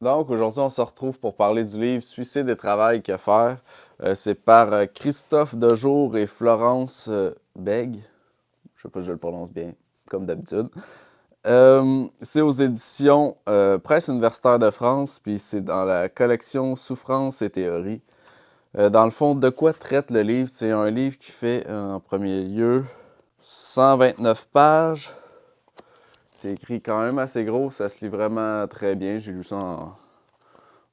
Donc, aujourd'hui, on se retrouve pour parler du livre Suicide et travail, que faire. C'est par Christophe Dejour et Florence Bègue. Je sais pas si je le prononce bien, comme d'habitude. C'est aux éditions Presse universitaire de France, puis c'est dans la collection Souffrance et théorie. Dans le fond, de quoi traite le livre? C'est un livre qui fait, en premier lieu, 129 pages. C'est écrit quand même assez gros, ça se lit vraiment très bien. J'ai lu ça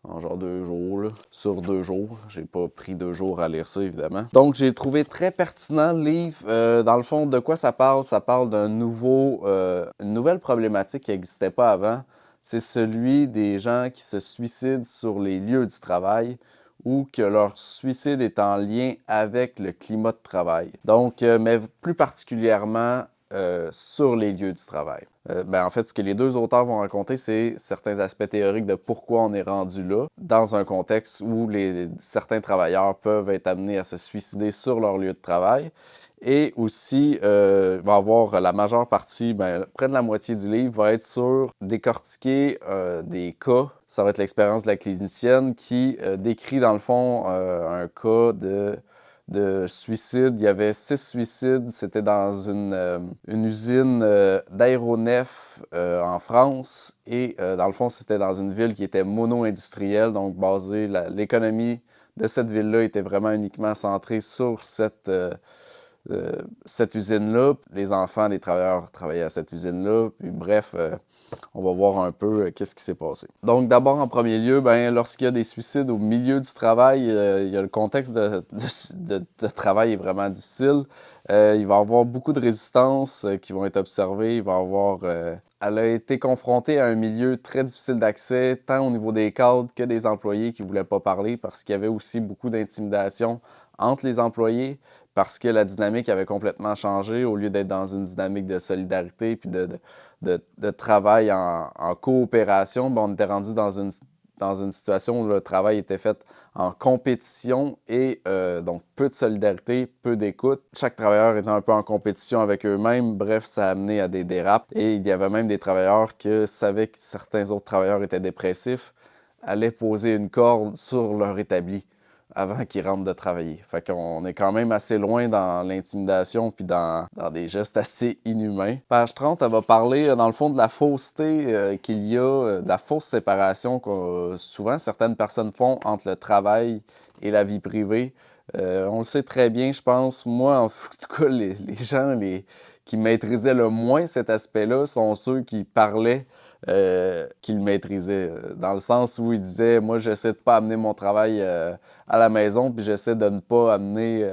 en genre 2 jours, là, sur 2 jours. J'ai pas pris 2 jours à lire ça, évidemment. Donc, j'ai trouvé très pertinent le livre. Dans le fond, de quoi ça parle? Ça parle une nouvelle problématique qui n'existait pas avant. C'est celui des gens qui se suicident sur les lieux du travail ou que leur suicide est en lien avec le climat de travail. Donc, mais plus particulièrement sur les lieux du travail. En fait, ce que les deux auteurs vont raconter, c'est certains aspects théoriques de pourquoi on est rendu là, dans un contexte où certains travailleurs peuvent être amenés à se suicider sur leur lieu de travail. Et aussi, il va y avoir la majeure partie, près de la moitié du livre, va être sur décortiquer des cas. Ça va être l'expérience de la clinicienne qui décrit, dans le fond, un cas de suicide. Il y avait 6 suicides. C'était dans une usine d'aéronefs en France. Et dans le fond, c'était dans une ville qui était mono-industrielle, donc l'économie de cette ville-là était vraiment uniquement centrée sur cette usine-là. Les enfants des travailleurs travaillaient à cette usine-là. Puis bref, on va voir un peu qu'est-ce qui s'est passé. Donc d'abord, en premier lieu, lorsqu'il y a des suicides au milieu du travail, il y a le contexte de travail est vraiment difficile. Il va y avoir beaucoup de résistances qui vont être observées. Elle a été confrontée à un milieu très difficile d'accès, tant au niveau des cadres que des employés qui ne voulaient pas parler parce qu'il y avait aussi beaucoup d'intimidation entre les employés parce que la dynamique avait complètement changé. Au lieu d'être dans une dynamique de solidarité puis de travail en coopération, on était rendu dans une situation où le travail était fait en compétition et donc peu de solidarité, peu d'écoute. Chaque travailleur était un peu en compétition avec eux-mêmes. Bref, ça a amené à des dérapes. Et il y avait même des travailleurs qui savaient que certains autres travailleurs étaient dépressifs, allaient poser une corde sur leur établi avant qu'ils rentrent de travailler. Fait qu'on est quand même assez loin dans l'intimidation puis dans des gestes assez inhumains. Page 30, elle va parler, dans le fond, de la fausseté qu'il y a, de la fausse séparation que souvent certaines personnes font entre le travail et la vie privée. On le sait très bien, je pense. Moi, en tout cas, les gens qui maîtrisaient le moins cet aspect-là sont ceux qui parlaient qu'il maîtrisait, dans le sens où il disait, moi, j'essaie de pas amener mon travail à la maison, puis j'essaie de ne pas amener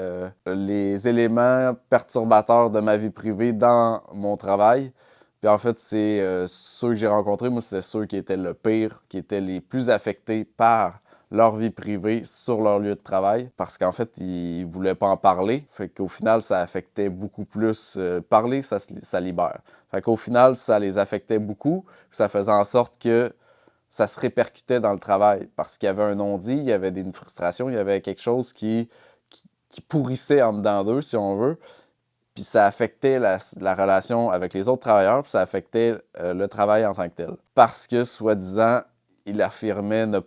les éléments perturbateurs de ma vie privée dans mon travail. Puis en fait, c'est ceux que j'ai rencontrés, moi, c'est ceux qui étaient le pire, qui étaient les plus affectés par leur vie privée sur leur lieu de travail, parce qu'en fait, ils voulaient pas en parler. Fait qu'au final, ça affectait beaucoup plus. Parler, ça libère. Fait qu'au final, ça les affectait beaucoup, puis ça faisait en sorte que ça se répercutait dans le travail parce qu'il y avait un non-dit, il y avait une frustration, il y avait quelque chose qui pourrissait en dedans d'eux, si on veut. Puis ça affectait la relation avec les autres travailleurs, puis ça affectait le travail en tant que tel. Parce que, soi-disant, il affirmait ne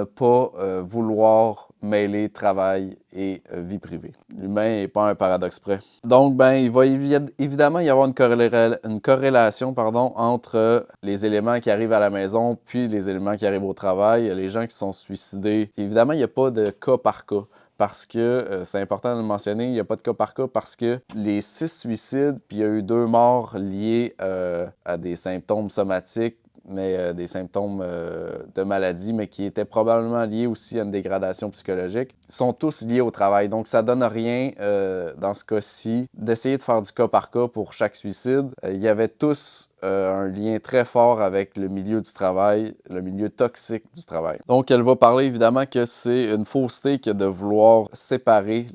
pas vouloir mêler travail et vie privée. L'humain n'est pas un paradoxe près. Donc, il va évidemment y avoir une corrélation entre les éléments qui arrivent à la maison puis les éléments qui arrivent au travail. Les gens qui sont suicidés, évidemment, il n'y a pas de cas par cas. Parce que, c'est important de le mentionner, il n'y a pas de cas par cas parce que les 6 suicides, puis il y a eu 2 morts liées à des symptômes somatiques, mais des symptômes de maladie, mais qui étaient probablement liés aussi à une dégradation psychologique, sont tous liés au travail. Donc, ça donne rien, dans ce cas-ci, d'essayer de faire du cas par cas pour chaque suicide. Il y avait tous un lien très fort avec le milieu du travail, le milieu toxique du travail. Donc, elle va parler évidemment que c'est une fausseté que de vouloir séparer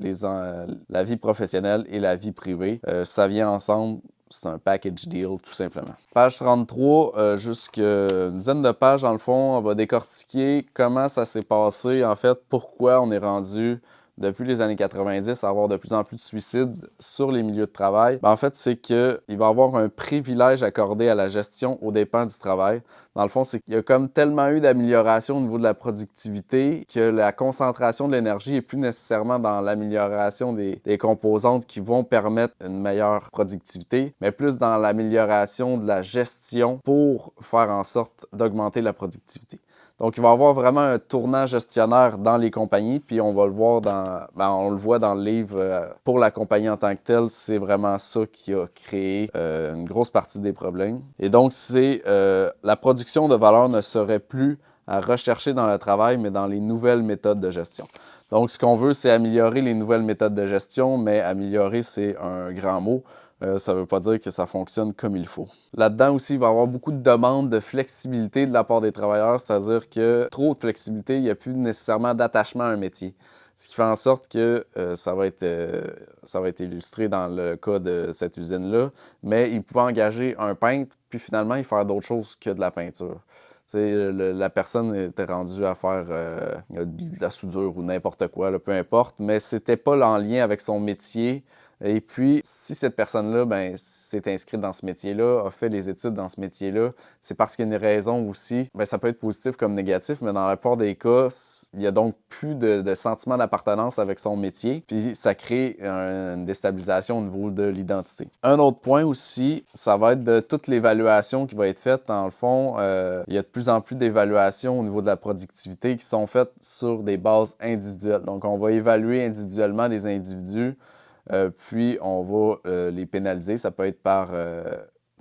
la vie professionnelle et la vie privée. Ça vient ensemble. C'est un package deal, tout simplement. Page 33, jusqu'à une dizaine de pages, dans le fond, on va décortiquer comment ça s'est passé, en fait, pourquoi on est rendu depuis les années 90 à avoir de plus en plus de suicides sur les milieux de travail, en fait, c'est qu'il va y avoir un privilège accordé à la gestion aux dépens du travail. Dans le fond, c'est qu'il y a comme tellement eu d'amélioration au niveau de la productivité que la concentration de l'énergie n'est plus nécessairement dans l'amélioration des composantes qui vont permettre une meilleure productivité, mais plus dans l'amélioration de la gestion pour faire en sorte d'augmenter la productivité. Donc, il va y avoir vraiment un tournant gestionnaire dans les compagnies, puis on va le voir on le voit dans le livre pour la compagnie en tant que telle, c'est vraiment ça qui a créé une grosse partie des problèmes. Et donc, c'est la production de valeur ne serait plus à rechercher dans le travail, mais dans les nouvelles méthodes de gestion. Donc, ce qu'on veut, c'est améliorer les nouvelles méthodes de gestion, mais améliorer, c'est un grand mot. Ça ne veut pas dire que ça fonctionne comme il faut. Là-dedans aussi, il va y avoir beaucoup de demandes de flexibilité de la part des travailleurs, c'est-à-dire que trop de flexibilité, il n'y a plus nécessairement d'attachement à un métier. Ce qui fait en sorte que ça va être illustré dans le cas de cette usine-là, mais ils pouvaient engager un peintre, puis finalement, il faire d'autres choses que de la peinture. La personne était rendue à faire de la soudure ou n'importe quoi, là, peu importe, mais c'était pas en lien avec son métier. Et puis, si cette personne-là s'est inscrite dans ce métier-là, a fait les études dans ce métier-là, c'est parce qu'il y a une raison aussi. Ça peut être positif comme négatif, mais dans la plupart des cas, il n'y a donc plus de sentiment d'appartenance avec son métier, puis ça crée une déstabilisation au niveau de l'identité. Un autre point aussi, ça va être de toute l'évaluation qui va être faite. Dans le fond, il y a de plus en plus d'évaluations au niveau de la productivité qui sont faites sur des bases individuelles. Donc, on va évaluer individuellement des individus. Puis, on va les pénaliser. Ça peut être par,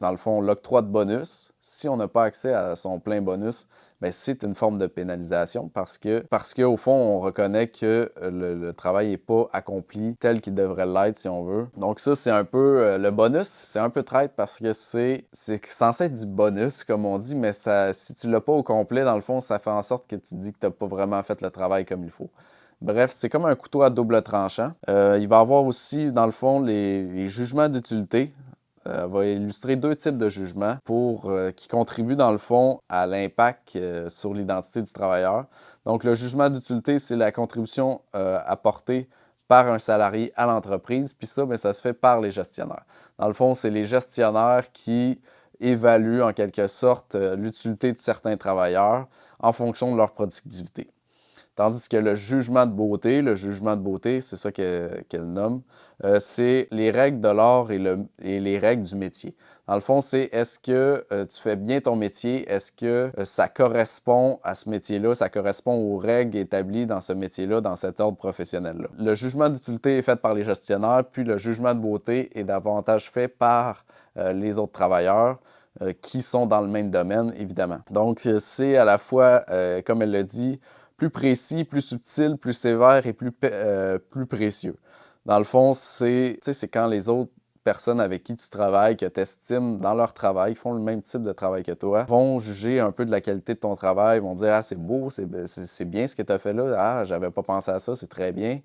dans le fond, l'octroi de bonus. Si on n'a pas accès à son plein bonus, c'est une forme de pénalisation parce qu'au fond, on reconnaît que le travail n'est pas accompli tel qu'il devrait l'être, si on veut. Donc ça, c'est un peu... le bonus, c'est un peu traître parce que c'est censé être du bonus, comme on dit, mais si tu ne l'as pas au complet, dans le fond, ça fait en sorte que tu dis que tu n'as pas vraiment fait le travail comme il faut. Bref, c'est comme un couteau à double tranchant. Il va y avoir aussi, dans le fond, les jugements d'utilité. Va illustrer deux types de jugements qui contribuent, dans le fond, à l'impact sur l'identité du travailleur. Donc, le jugement d'utilité, c'est la contribution apportée par un salarié à l'entreprise, puis ça, ça se fait par les gestionnaires. Dans le fond, c'est les gestionnaires qui évaluent en quelque sorte l'utilité de certains travailleurs en fonction de leur productivité. Tandis que le jugement de beauté, c'est ça qu'elle nomme, c'est les règles de l'art et les règles du métier. Dans le fond, c'est est-ce que tu fais bien ton métier? Est-ce que ça correspond à ce métier-là? Ça correspond aux règles établies dans ce métier-là, dans cet ordre professionnel-là? Le jugement d'utilité est fait par les gestionnaires, puis le jugement de beauté est davantage fait par les autres travailleurs. Qui sont dans le même domaine, évidemment. Donc, c'est à la fois, comme elle le dit, plus précis, plus subtil, plus sévère et plus précieux. Dans le fond, c'est quand les autres personnes avec qui tu travailles, que tu estimes dans leur travail, qui font le même type de travail que toi, vont juger un peu de la qualité de ton travail, vont dire « Ah, c'est beau, c'est bien ce que tu as fait là. Ah, j'avais pas pensé à ça, c'est très bien. »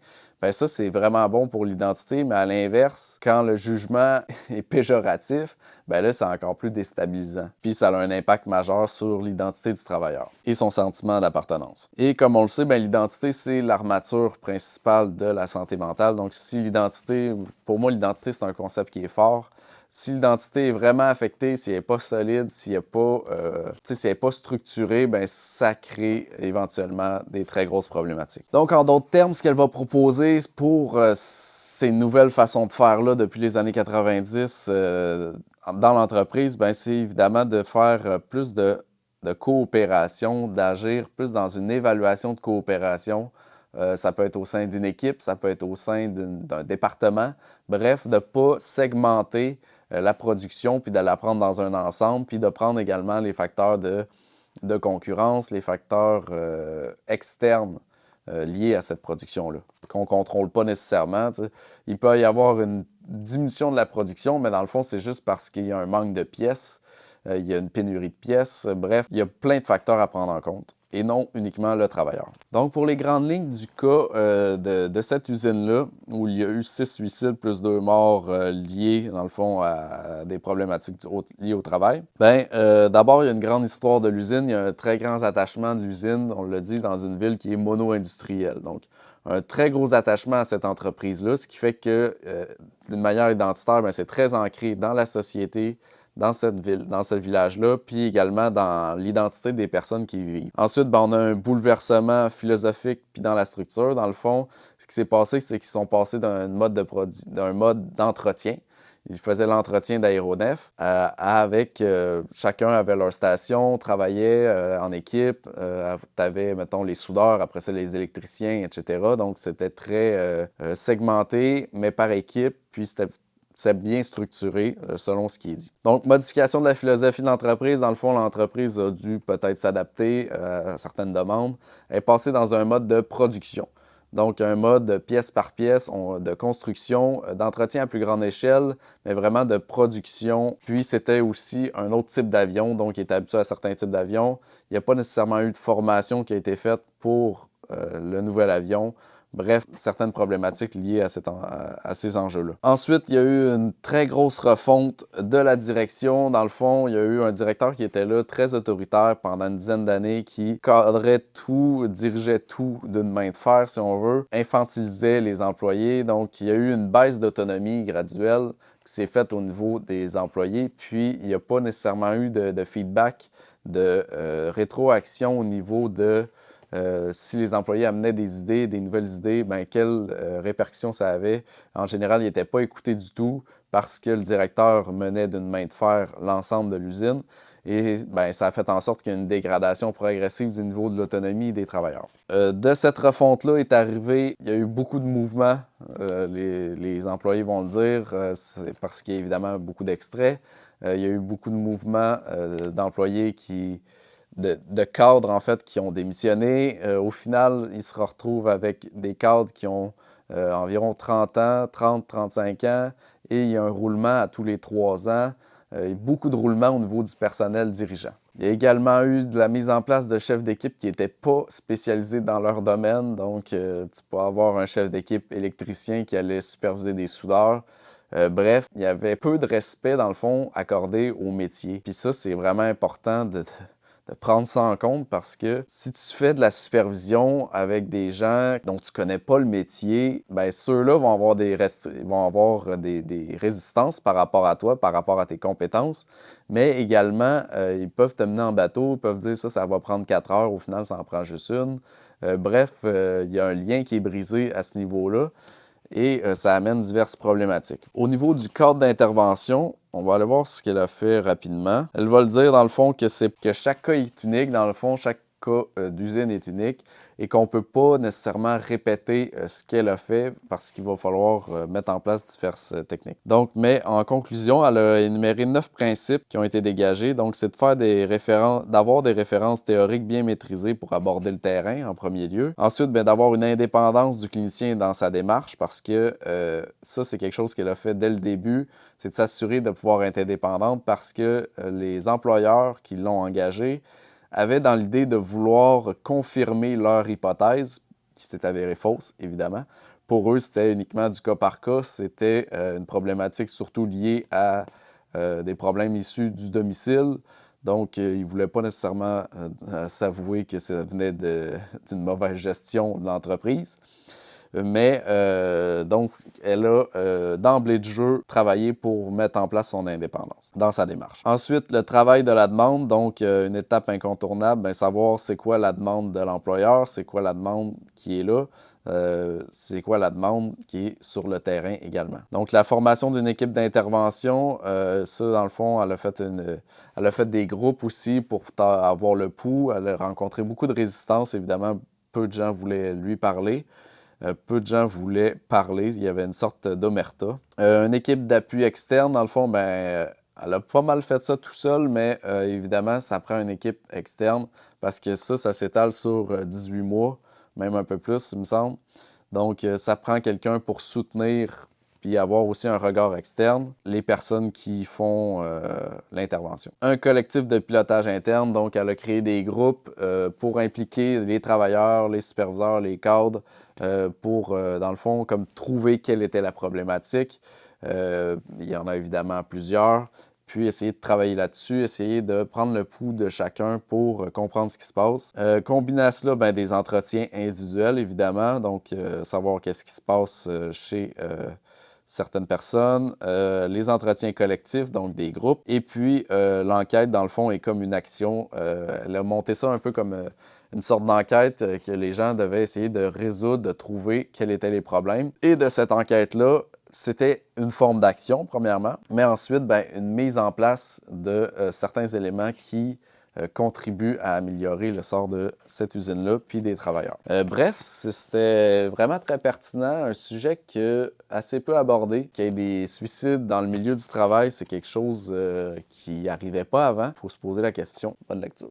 Ça, c'est vraiment bon pour l'identité, mais à l'inverse, quand le jugement est péjoratif, là, c'est encore plus déstabilisant. Puis ça a un impact majeur sur l'identité du travailleur et son sentiment d'appartenance. Et comme on le sait, l'identité, c'est l'armature principale de la santé mentale. Donc, pour moi, l'identité, c'est un concept qui est fort. Si l'identité est vraiment affectée, si elle n'est pas solide, si elle n'est pas structurée, ça crée éventuellement des très grosses problématiques. Donc, en d'autres termes, ce qu'elle va proposer pour ces nouvelles façons de faire-là depuis les années 90 dans l'entreprise, c'est évidemment de faire plus de coopération, d'agir plus dans une évaluation de coopération. Ça peut être au sein d'une équipe, ça peut être au sein d'un département. Bref, de ne pas segmenter la production, puis de la prendre dans un ensemble, puis de prendre également les facteurs de concurrence, les facteurs externes liés à cette production-là, qu'on ne contrôle pas nécessairement. Il peut y avoir une diminution de la production, mais dans le fond, c'est juste parce qu'il y a un manque de pièces. il y a une pénurie de pièces. Bref, il y a plein de facteurs à prendre en compte et non uniquement le travailleur. Donc, pour les grandes lignes du cas de cette usine-là, où il y a eu 6 suicides plus 2 morts liés, dans le fond, à des problématiques liées au travail, d'abord, il y a une grande histoire de l'usine. Il y a un très grand attachement de l'usine, on l'a dit, dans une ville qui est mono-industrielle. Donc, un très gros attachement à cette entreprise-là, ce qui fait que, d'une manière identitaire, c'est très ancré dans la société, dans cette ville, dans ce village-là, puis également dans l'identité des personnes qui y vivent. Ensuite, on a un bouleversement philosophique, puis dans la structure. Dans le fond, ce qui s'est passé, c'est qu'ils sont passés d'un mode d'entretien. Ils faisaient l'entretien d'aéronefs avec chacun avait leur station, travaillait en équipe. Tu avais, mettons, les soudeurs, après ça, les électriciens, etc. Donc, c'était très segmenté, mais par équipe. Puis, c'est bien structuré selon ce qui est dit. Donc, modification de la philosophie de l'entreprise. Dans le fond, l'entreprise a dû peut-être s'adapter à certaines demandes. Elle est passée dans un mode de production. Donc, un mode pièce par pièce, de construction, d'entretien à plus grande échelle, mais vraiment de production. Puis, c'était aussi un autre type d'avion, donc il était habitué à certains types d'avions. Il n'y a pas nécessairement eu de formation qui a été faite pour le nouvel avion. Bref, certaines problématiques liées à ces enjeux-là. Ensuite, il y a eu une très grosse refonte de la direction. Dans le fond, il y a eu un directeur qui était là, très autoritaire pendant une dizaine d'années, qui cadrait tout, dirigeait tout d'une main de fer, si on veut, infantilisait les employés. Donc, il y a eu une baisse d'autonomie graduelle qui s'est faite au niveau des employés. Puis, il n'y a pas nécessairement eu de feedback, de rétroaction au niveau de si les employés amenaient des idées, des nouvelles idées, quelles répercussions ça avait. En général, ils n'étaient pas écoutés du tout parce que le directeur menait d'une main de fer l'ensemble de l'usine. Et ça a fait en sorte qu'il y a une dégradation progressive du niveau de l'autonomie des travailleurs. De cette refonte-là est arrivé, il y a eu beaucoup de mouvements, les employés vont le dire, c'est parce qu'il y a évidemment beaucoup d'extraits. Il y a eu beaucoup de mouvements d'employés de cadres, en fait, qui ont démissionné. Au final, ils se retrouvent avec des cadres qui ont environ 30 ans, 30-35 ans, et il y a un roulement à tous les 3 ans. Et beaucoup de roulements au niveau du personnel dirigeant. Il y a également eu de la mise en place de chefs d'équipe qui n'étaient pas spécialisés dans leur domaine. Donc, tu peux avoir un chef d'équipe électricien qui allait superviser des soudeurs. Bref, il y avait peu de respect, dans le fond, accordé au métier. Puis ça, c'est vraiment important de prendre ça en compte parce que si tu fais de la supervision avec des gens dont tu connais pas le métier, ceux-là vont avoir des résistances par rapport à toi, par rapport à tes compétences, mais également, ils peuvent te mener en bateau, ils peuvent dire ça va prendre 4 heures, au final, ça en prend juste une. Bref, il y a un lien qui est brisé à ce niveau-là. Et ça amène diverses problématiques. Au niveau du cadre d'intervention, on va aller voir ce qu'elle a fait rapidement. Elle va le dire dans le fond que chaque cas est unique, dans le fond, chaque cas d'usine est unique et qu'on ne peut pas nécessairement répéter ce qu'elle a fait parce qu'il va falloir mettre en place diverses techniques. Donc, mais en conclusion, elle a énuméré 9 principes qui ont été dégagés. Donc, c'est de faire d'avoir des références théoriques bien maîtrisées pour aborder le terrain en premier lieu. Ensuite, d'avoir une indépendance du clinicien dans sa démarche parce que ça, c'est quelque chose qu'elle a fait dès le début. C'est de s'assurer de pouvoir être indépendante parce que les employeurs qui l'ont engagée avaient dans l'idée de vouloir confirmer leur hypothèse, qui s'est avérée fausse, évidemment. Pour eux, c'était uniquement du cas par cas. C'était une problématique surtout liée à des problèmes issus du domicile. Donc, ils ne voulaient pas nécessairement s'avouer que ça venait d'une mauvaise gestion de l'entreprise. Mais donc, elle a d'emblée de jeu travaillé pour mettre en place son indépendance dans sa démarche. Ensuite, le travail de la demande, donc une étape incontournable, savoir c'est quoi la demande de l'employeur, c'est quoi la demande qui est là, c'est quoi la demande qui est sur le terrain également. Donc, la formation d'une équipe d'intervention, ça, dans le fond, elle a fait des groupes aussi pour avoir le pouls. Elle a rencontré beaucoup de résistance, évidemment, peu de gens voulaient lui parler. Peu de gens voulaient parler. Il y avait une sorte d'omerta. Une équipe d'appui externe, dans le fond, elle a pas mal fait ça tout seul, mais évidemment, ça prend une équipe externe parce que ça s'étale sur 18 mois, même un peu plus, il me semble. Donc, ça prend quelqu'un pour soutenir puis avoir aussi un regard externe, les personnes qui font l'intervention. Un collectif de pilotage interne, donc elle a créé des groupes pour impliquer les travailleurs, les superviseurs, les cadres, pour, dans le fond, comme trouver quelle était la problématique. Il y en a évidemment plusieurs. Puis essayer de travailler là-dessus, essayer de prendre le pouls de chacun pour comprendre ce qui se passe. Combiner à cela des entretiens individuels, évidemment, donc savoir qu'est-ce qui se passe chez certaines personnes, les entretiens collectifs, donc des groupes, et puis l'enquête, dans le fond, est comme une action. Elle a monté ça un peu comme une sorte d'enquête que les gens devaient essayer de résoudre, de trouver quels étaient les problèmes. Et de cette enquête-là, c'était une forme d'action, premièrement, mais ensuite, une mise en place de certains éléments qui contribuent à améliorer le sort de cette usine-là, puis des travailleurs. Bref, c'était vraiment très pertinent, un sujet que assez peu abordé. Qu'il y ait des suicides dans le milieu du travail, c'est quelque chose qui n'arrivait pas avant. Il faut se poser la question. Bonne lecture.